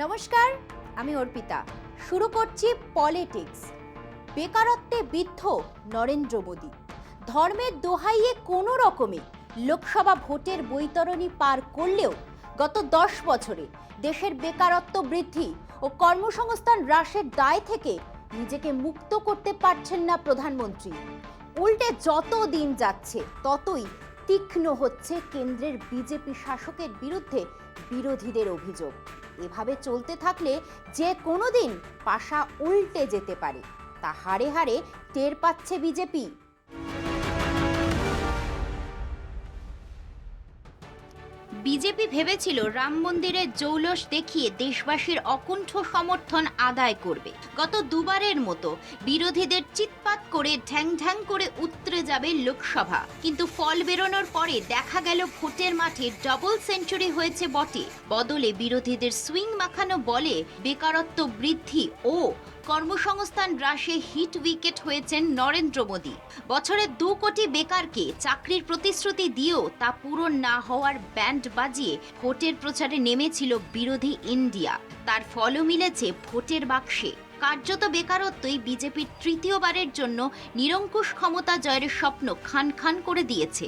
নমস্কার, আমি অর্পিতা। শুরু করছি পলিটিক্স। বেকারত্বে বিদ্ধ নরেন্দ্র মোদী ধর্মের দোহাইয়ে কোনো রকমে লোকসভা ভোটের বৈতরণী পার করলেও গত 10 বছরে দেশের বেকারত্ব বৃদ্ধি ও কর্মসংস্থান হ্রাসের দায় থেকে নিজেকে মুক্ত করতে পারছেন না প্রধানমন্ত্রী। উল্টে যত দিন যাচ্ছে ততই তীক্ষ্ণ হচ্ছে কেন্দ্রের বিজেপি শাসকের বিরুদ্ধে বিরোধীদের অভিযোগ। এভাবে চলতে থাকলে যে কোনো দিন পাশা উল্টে যেতে পারে, তা হাড়ে হাড়ে টের পাচ্ছে বিজেপি। বিজেপি ভেবেছিল রাম মন্দিরের জৌলস দেখিয়ে দেশবাসীর অকুণ্ঠ সমর্থন আদায় করবে। গত দুবারের মতো বিরোধীদের চিৎপাত করে ঢ্যাং ঢ্যাং করে উতরে যাবে লোকসভা। কিন্তু ফল বেরোনোর পরে দেখা গেল ভোটের মাঠে ডাবল সেঞ্চুরি হয়েছে বটে, বদলে বিরোধীদের সুইং মাখানো বলে বেকারত্ব বৃদ্ধি ও কর্মসংস্থান হ্রাসে হিট উইকেট হয়েছেন নরেন্দ্র মোদী। বছরে 2 কোটি বেকারকে চাকরির প্রতিশ্রুতি দিয়েও তা পূরণ না হওয়ার ব্যান্ড বাজিয়ে ভোটের প্রচারে নেমেছিল বিরোধী ইন্ডিয়া। তার ফলও মিলেছে ভোটের বাক্সে। কার্যত বেকারত্বই বিজেপির তৃতীয়বারের জন্য নিরঙ্কুশ ক্ষমতা জয়ের স্বপ্ন খান খান করে দিয়েছে।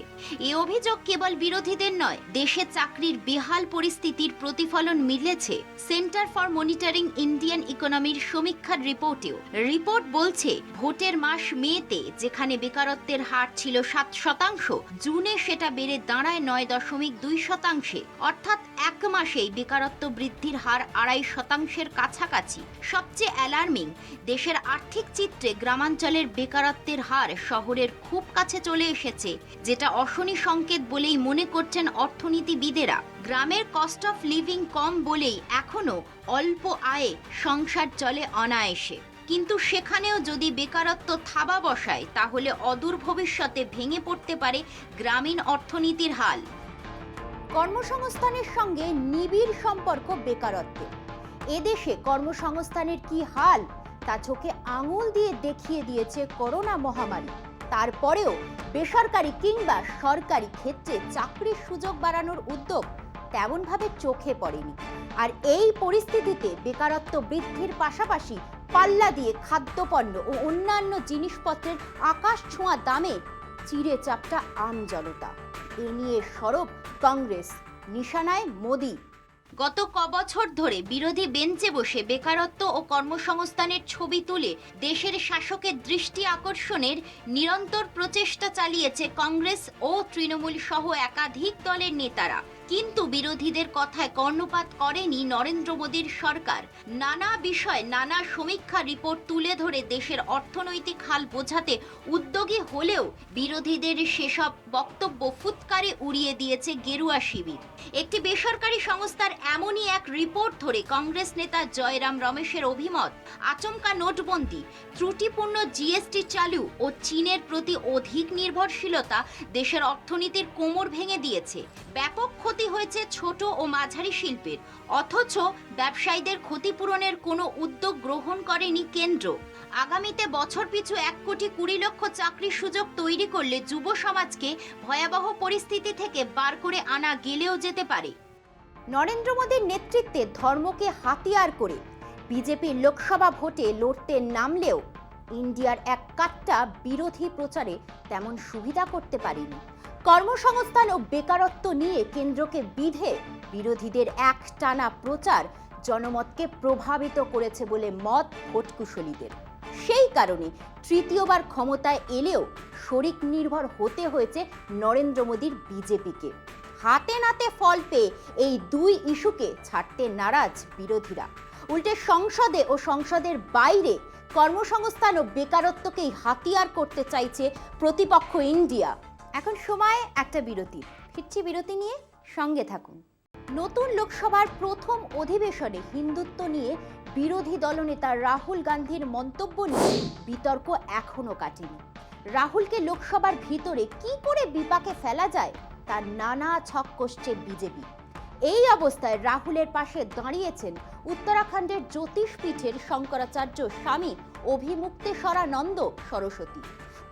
এ অভিযোগ কেবল বিরোধীদের নয়, দেশে চাকরির বেহাল পরিস্থিতির প্রতিফলন মিলেছে সেন্টার ফর মনিটরিং ইন্ডিয়ান ইকোনমির সমীক্ষার রিপোর্টেও। রিপোর্ট বলছে ভোটের মাস মেতে যেখানে বেকারত্বের হার ছিল 7%, জুনে সেটা বেড়ে দাঁড়ায় 9.2%। অর্থাৎ এক মাসেই বেকারত্ব বৃদ্ধির হার 2.5%-এর কাছাকাছি। সবচেয়ে অ্যালার্মিং, দেশের আর্থিক চিত্রে গ্রামাঞ্চলের বেকারত্বের হার শহরের খুব কাছে চলে এসেছে, যেটা অশনি সংকেত বলেই মনে করছেন অর্থনীতিবিদেরা। গ্রামের কস্ট অফ লিভিং কম বলেই এখনো অল্প আয়ে সংসার চলে অনায়াসে। কিন্তু সেখানেও যদি বেকারত্ব থাবা বসায়, তাহলে অদূর ভবিষ্যতে ভেঙে পড়তে পারে গ্রামীণ অর্থনীতির হাল। কর্মসংস্থানের সঙ্গে নিবিড় সম্পর্ক বেকারত্বের। এদেশে কর্মসংস্থানের কি হাল তা চোখে আঙুল দিয়ে দেখিয়ে দিয়েছে করোনা মহামারী। তারপরেও বেসরকারি কিংবা সরকারি ক্ষেত্রে চাকরির সুযোগ বাড়ানোর উদ্যোগ তেমনভাবে চোখে পড়েনি। আর এই পরিস্থিতিতে বেকারত্ব বৃদ্ধির পাশাপাশি পাল্লা দিয়ে খাদ্যপণ্য ও অন্যান্য জিনিসপত্রের আকাশ ছোঁয়া দামে চিড়ে চাপটা আম জনতা। এ নিয়ে সরব কংগ্রেস, নিশানায় মোদী। গত কবছর ধরে বিরোধী বেঞ্চে বসে বেকারত্ব ও কর্মসংস্থানের ছবি তুলে দেশের শাসকের দৃষ্টি আকর্ষণের নিরন্তর প্রচেষ্টা চালিয়েছে কংগ্রেস ও তৃণমূল সহ একাধিক দলের নেতারা। কিন্তু বিরোধীদের কথায় কর্ণপাত করেনি নরেন্দ্র মোদীর সরকার। নানা বিষয়, নানা সমীক্ষা রিপোর্ট তুলে ধরে দেশের অর্থনৈতিক হাল বোঝাতে উদ্যোগী হলেও বিরোধীদের সেসব বক্তব্য ফুৎকারে উড়িয়ে দিয়েছে গেরুয়া শিবির। একটি বেসরকারি সংস্থার এমনই এক রিপোর্ট ধরে কংগ্রেস নেতা জয়রাম রমেশের অভিমত, আচমকা নোটবন্দি, ত্রুটিপূর্ণ জিএসটি চালু ও চীনের প্রতি অধিক নির্ভরশীলতা দেশের অর্থনীতির কোমর ভেঙে দিয়েছে। ব্যাপক ক্ষতি হয়েছে ছোট ও মাঝারি শিল্পের, অথচ ব্যবসায়ীদের ক্ষতিপূরণের কোনো উদ্যোগ গ্রহণ করেনি কেন্দ্র। আগামীতে বছর পিছু 1,20,00,000 চাকরির সুযোগ তৈরি করলে যুব সমাজকে ভয়াবহ পরিস্থিতি থেকে বার করে আনা গেলেও যেতে পারে। নরেন্দ্র মোদীর নেতৃত্বে ধর্মকে হাতিয়ার করে বিজেপি লোকসভা ভোটে লড়তে নামলেও ইন্ডিয়ার এক কাট্টা বিরোধী প্রচারে তেমন সুবিধা করতে পারেনি। কর্মসংস্থান ও বেকারত্ব নিয়ে কেন্দ্রকে বিধে বিরোধীদের একটানা প্রচার জনমতকে প্রভাবিত করেছে বলে মত ভোটকুশলীদের। সেই কারণে তৃতীয়বার ক্ষমতায় এলেও শরিক নির্ভর হতে হয়েছে নরেন্দ্র মোদীর বিজেপিকে। হাতে নাতে ফল পেয়ে এই দুই ইস্যুকে ছাড়তে নারাজ বিরোধীরা। উল্টে সংসদে ও সংসদের বাইরে কর্মসংস্থান ও বেকারত্বকেই হাতিয়ার করতে চাইছে প্রতিপক্ষ ইন্ডিয়া। এখন সময় একটা বিরতি। ফিরছি বিরতি নিয়ে, সঙ্গে থাকুন। নতুন লোকসভার প্রথম অধিবেশনে হিন্দুত্ব নিয়ে বিরোধী দলনেতা রাহুল গান্ধীর মন্তব্য নিয়ে বিতর্ক এখনো কাটেনি। রাহুলকে লোকসভার ভিতরে কি করে বিপাকে ফেলা যায় তার নানা ছক কষছে বিজেপি। এই অবস্থায় রাহুলের পাশে দাঁড়িয়েছেন উত্তরাখণ্ডের জ্যোতিষপীঠের শঙ্করাচার্য স্বামী অভিমুক্তেশ্বরানন্দ সরস্বতী।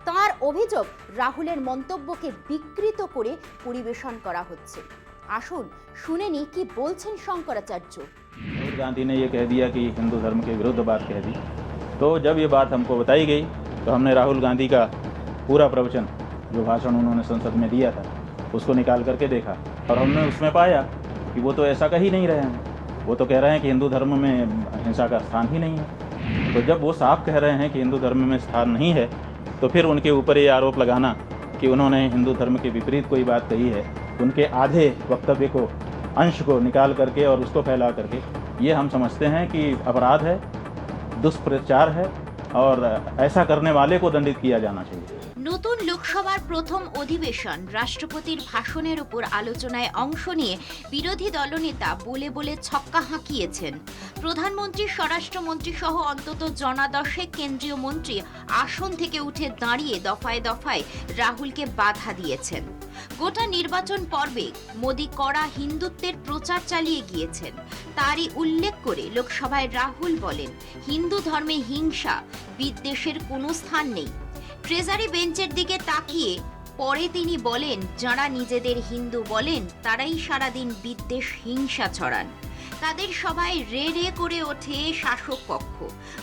তার অভিযোগ, রাহুলের মন্তব্যকে বিকৃত করে পরিবেশন করা হচ্ছে। আসুন শুনে নি কি বলছেন শঙ্করাচার্য। गांधी ने ये कह दिया कि हिंदू धर्म के विरुद्ध बात कह दी। तो जब ये बात हमको बताई गई तो हमने राहुल गांधी का पूरा प्रवचन, जो भाषण उन्होंने संसद में दिया था, उसको निकाल करके देखा और हमने उसमें पाया कि वो तो ऐसा कह ही नहीं रहे हैं। वो तो कह रहे हैं कि हिंदू धर्म में हिंसा का स्थान ही नहीं है। तो जब वो साफ कह रहे हैं कि हिंदू धर्म में स्थान नहीं है, तो फिर उनके ऊपर ये आरोप लगाना कि उन्होंने हिंदू धर्म के विपरीत कोई बात कही है, उनके आधे वक्तव्य को, अंश को निकाल करके और उसको फैला करके, ये हम समझते हैं कि अपराध है, दुष्प्रचार है और ऐसा करने वाले को दंडित किया जाना चाहिए। নতুন লোকসভার প্রথম অধিবেশন, রাষ্ট্রপতির ভাষণের উপর আলোচনায় অংশ নিয়ে বিরোধী দলনেতা বলে বলে ছক্কা হাঁকিয়েছেন। প্রধানমন্ত্রী, স্বরাষ্ট্রমন্ত্রী সহ অন্তত জনাদশেক কেন্দ্রীয় মন্ত্রী আসন থেকে উঠে দাঁড়িয়ে দফায় দফায় রাহুলকে বাধা দিয়েছেন। গোটা নির্বাচন পর্বে মোদি কড়া হিন্দুত্বের প্রচার চালিয়ে গিয়েছেন। তারই উল্লেখ করে লোকসভায় রাহুল বলেন, হিন্দু ধর্মে হিংসা বিদ্বেষের কোনো স্থান নেই। ট্রেজারি বেঞ্চের দিকে তাকিয়ে পরে তিনি বলেন, যারা নিজেদের হিন্দু বলেন তারাই সারাদিন বিদ্বেষ হিংসা ছড়ান। তাদের সবাই রে রে করে ওঠে শাসক পক্ষ।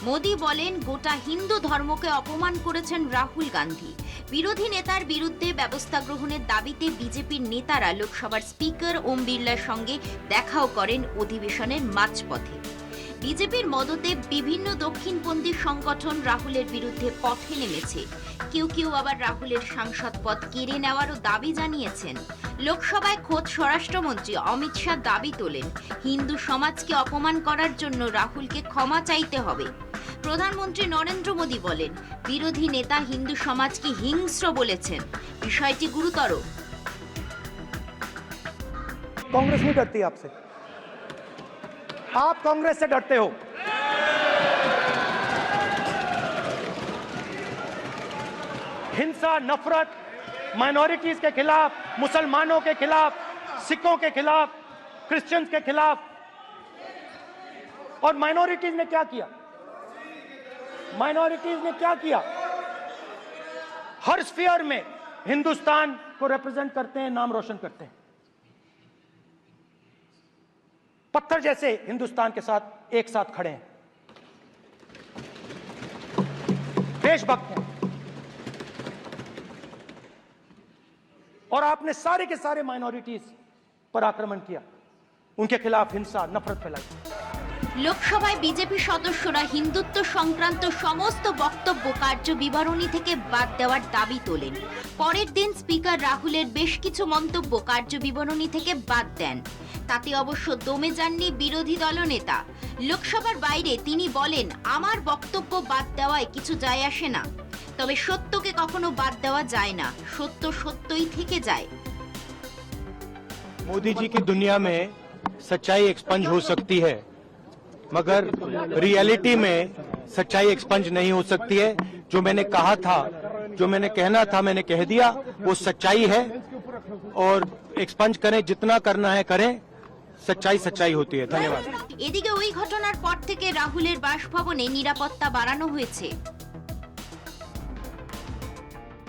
মোদি বলেন, গোটা হিন্দু ধর্মকে অপমান করেছেন রাহুল গান্ধী। বিরোধী নেতার বিরুদ্ধে ব্যবস্থা গ্রহণের দাবিতে বিজেপির নেতারা লোকসভার স্পিকার ওম বিড়লার সঙ্গে দেখাও করেন অধিবেশনের মাঝপথে। বিজেপির মদতে বিভিন্ন দক্ষিণপন্থী সংগঠন রাহুলের বিরুদ্ধে পথে নেমেছে। কেউ কেউ আবার রাহুলের সাংসদ পদ কেড়ে নেওয়ারও দাবি জানিয়েছেন। লোকসভায় খোদ স্বরাষ্ট্রমন্ত্রী অমিত শাহ দাবি তোলেন, হিন্দু সমাজকে অপমান করার জন্য রাহুলকে ক্ষমা চাইতে হবে। প্রধানমন্ত্রী নরেন্দ্র মোদী বলেন, বিরোধী নেতা হিন্দু সমাজকে হিংস্র বলেছেন। বিষয়টি গুরুতর। कांग्रेस नहीं डरती आपसे, आप कांग्रेस से डरते हो। हिंसा, नफरत, माइनॉरिटीज के खिलाफ, मुसलमानों के खिलाफ, सिखों के खिलाफ, क्रिश्चियंस के खिलाफ। और माइनॉरिटीज ने क्या किया? माइनॉरिटीज ने क्या किया? हर स्फीयर में हिंदुस्तान को रिप्रेजेंट करते हैं, नाम रोशन करते हैं। पत्थर जैसे हिंदुस्तान के साथ एक साथ खड़े हैं, देशभक्त हैं। और आपने सारे के सारे माइनॉरिटीज पर आक्रमण किया, उनके खिलाफ हिंसा, नफरत फैलाई। লোকসভায় বিজেপি সদস্যরা হিন্দুত্ব সংক্রান্ত সমস্ত বক্তব্য কার্য বিবরণী থেকে বাদ দেওয়ার দাবি তোলেন। পরের দিন স্পিকার রাহুলের বেশ কিছু মন্তব্য কার্য বিবরণী থেকে বাদ দেন। তাতে অবশ্য দমে যাননি বিরোধী দলনেতা। লোকসভার বাইরে তিনি বলেন, আমার বক্তব্য বাদ দেওয়ায় কিছু যায় আসে না, তবে সত্যকে কখনো বাদ দেওয়া যায় না, সত্য সত্যই থেকে যায়। मोदी जी की दुनिया में सच्चाई एक्सपंज हो सकती है, मगर रियलिटी में सच्चाई एक्सपंज नहीं हो सकती है। जो मैंने कहा था, जो मैंने कहना था, मैंने कह दिया, वो सच्चाई है। और एक्सपंज करें, जितना करना है करें, सच्चाई सच्चाई होती है। धन्यवाद। এদিকে ওই ঘটনার পর থেকে রাহুলের বাসভবনে নিরাপত্তা বাড়ানো হয়েছে।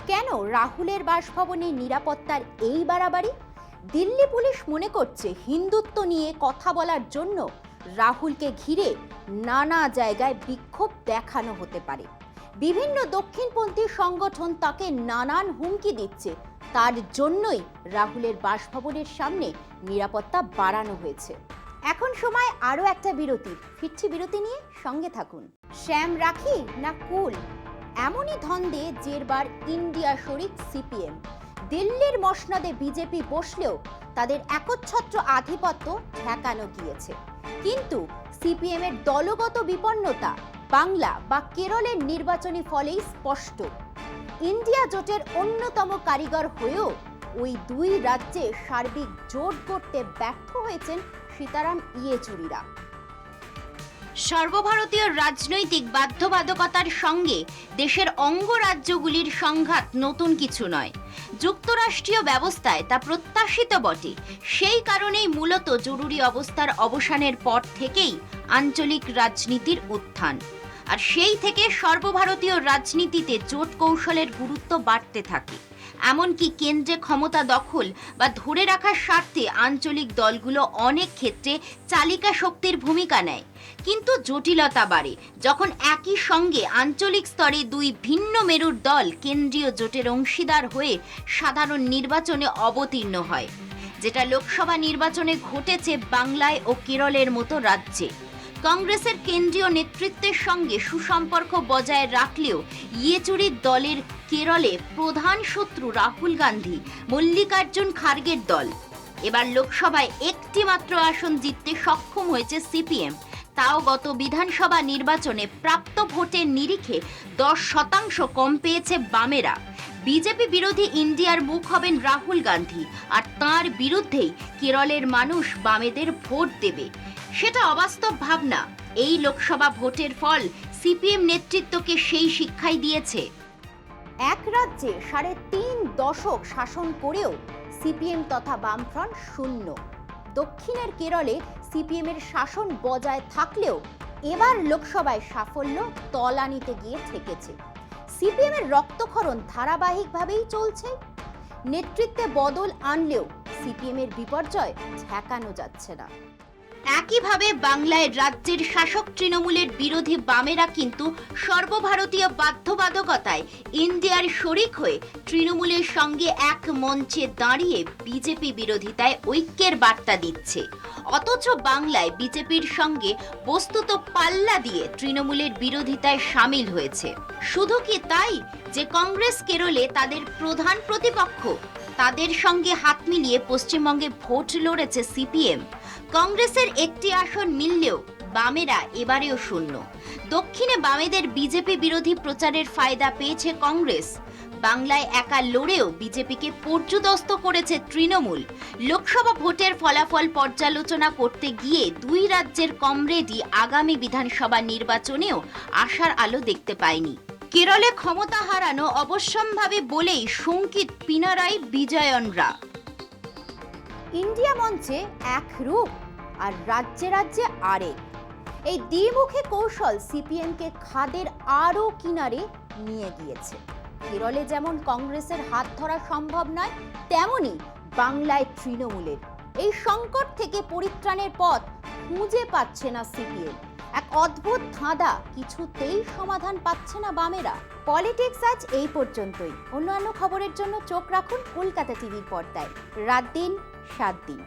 কেন রাহুলের বাসভবনে নিরাপত্তার এই বাড়াবাড়ি? দিল্লি পুলিশ মনে করছে হিন্দুত্ব নিয়ে কথা বলার জন্য রাহুলকে ঘিরে নানা জায়গায় বিক্ষোভ দেখানো হতে পারে। বিভিন্ন দক্ষিণপন্থী সংগঠন তাকে নানান হুমকি দিচ্ছে, তার জন্যই রাহুলের বাসভবনের সামনে নিরাপত্তা বাড়ানো হয়েছে। এখন সময় আরও একটা বিরতির। ফিরছি বিরতি নিয়ে, সঙ্গে থাকুন। শ্যাম রাখি না কুল, এমনই ধন্দে জেরবার ইন্ডিয়া শরিক সিপিএম। দিল্লির মসনদে বিজেপি বসলেও তাদের একচ্ছত্র আধিপত্য ঠেকানো গিয়েছে। কিন্তু সিপিএম এর দলগত বিপন্নতা বাংলা বা কেরলের নির্বাচনী ফলেই স্পষ্ট। ইন্ডিয়া জোটের অন্যতম কারিগর হয়েও ওই দুই রাজ্যে সার্বিক জোট গড়তে ব্যর্থ হয়েছেন সীতারাম ইয়েচুরিরা। সর্বভারতীয় রাজনৈতিক বাধ্যবাধকতার সঙ্গে দেশের অঙ্গরাজ্যগুলির সংঘাত নতুন কিছু নয়। যুক্তরাষ্ট্রীয় ব্যবস্থায় তা প্রত্যাশিত বটে। সেই কারণেই মূলত জরুরি অবস্থার অবসানের পর থেকেই আঞ্চলিক রাজনীতির উত্থান। আর সেই থেকে সর্বভারতীয় রাজনীতিতে জোট কৌশলের গুরুত্ব বাড়তে থাকে। এমনকি কেন্দ্রে ক্ষমতা দখল বা ধরে রাখার স্বার্থে আঞ্চলিক দলগুলো অনেক ক্ষেত্রে চালিকা শক্তির ভূমিকা নেয়। কিন্তু জটিলতা বাড়ে যখন একই সঙ্গে আঞ্চলিক স্তরে দুই ভিন্ন মেরুর দল কেন্দ্রীয় জোটের অংশীদার হয়ে সাধারণ নির্বাচনে অবতীর্ণ হয়, যেটা লোকসভা নির্বাচনে ঘটেছে বাংলায় ও কেরলের মতো রাজ্যে। কংগ্রেসের কেন্দ্রীয় নেতৃত্বের সঙ্গে সুসম্পর্ক বজায় রাখলেও ইয়েচুরির দলের কেরলে প্রধান শত্রু রাহুল গান্ধী, মল্লিকার্জুন খার্গের দল। এবার লোকসভায় একটি মাত্র আসন জিততে সক্ষম হয়েছে সিপিএম, তাও গত বিধানসভা নির্বাচনে প্রাপ্ত ভোটের নিরিখে 10% কম পেয়েছে বামেরা। বিজেপি বিরোধী ইন্ডিয়ার মুখ হবেন রাহুল গান্ধী, আর তাঁর বিরুদ্ধেই কেরলের মানুষ বামেদের ভোট দেবে। সেটা অবাস্তব ভাবনা। এই লোকসভা ভোটের ফল সিপিএম নেতৃত্বকে সেই শিক্ষাই দিয়েছে। এক রাজ্যে 3.5 দশক শাসন করেও সিপিএম তথা বামফ্রন্ট শূন্য। দক্ষিণের কেরলে সিপিএম এর শাসন বজায় থাকলেও এবার লোকসভায় সাফল্য তলানিতে গিয়ে ঠেকেছে। সিপিএম এর রক্তক্ষরণ ধারাবাহিকভাবেই চলছে। নেতৃত্বে বদল আনলেও সিপিএম এর বিপর্যয় ঠেকানো যাচ্ছে না। একইভাবে বাংলায় রাজ্যের শাসক তৃণমূলের বিরোধী বামেরা কিন্তু সর্বভারতীয় বাধ্যবাধকতায় ইন্ডিয়ার শরিক হয়ে তৃণমূলের সঙ্গে এক মঞ্চে দাঁড়িয়ে বিজেপি বিরোধিতায় ঐক্যের বার্তা দিচ্ছে। অথচ বাংলায় বিজেপির সঙ্গে বস্তুত পাল্লা দিয়ে তৃণমূলের বিরোধিতায় সামিল হয়েছে। শুধু কি তাই যে কংগ্রেস কেরলে তাদের প্রধান প্রতিপক্ষ, তাদের সঙ্গে হাত মিলিয়ে পশ্চিমবঙ্গে ভোট লড়েছে সিপিএম। কংগ্রেসের একটি আসন মিললেও বামেরা এবারেও শূন্য। দক্ষিণে বামেদের বিজেপি বিরোধী প্রচারের ফায়দা পেয়েছে কংগ্রেস। বাংলায় একা লড়েও বিজেপিকে পর্যুদস্ত করেছে তৃণমূল। লোকসভা ভোটের ফলাফল পর্যালোচনা করতে গিয়ে দুই রাজ্যের কমরেডই আগামী বিধানসভা নির্বাচনেও আশার আলো দেখতে পায়নি। কেরলে ক্ষমতা হারানো অবশ্যম্ভাবী বলেই শঙ্কিত পিনারাই বিজয়নরা। ইন্ডিয়া মঞ্চে এক রূপ আর রাজ্যে রাজ্যে আরেক। এই দ্বিমুখী কৌশল সিপিএমকে খাদের আরও কিনারে নিয়ে গিয়েছে। কেরলে যেমন কংগ্রেসের হাত ধরা সম্ভব নয়, তেমনি বাংলায় তৃণমূলের। এই সংকট থেকে পরিত্রাণের পথ খুঁজে পাচ্ছে না সিপিএম। এক অদ্ভুত ধাঁধা, কিছুতেই সমাধান পাচ্ছে না বামেরা। পলিটিক্স আজ এই পর্যন্তই। অন্যান্য খবরের জন্য চোখ রাখুন কলকাতা টিভির পর্দায়। রাত দিন 7 দিন।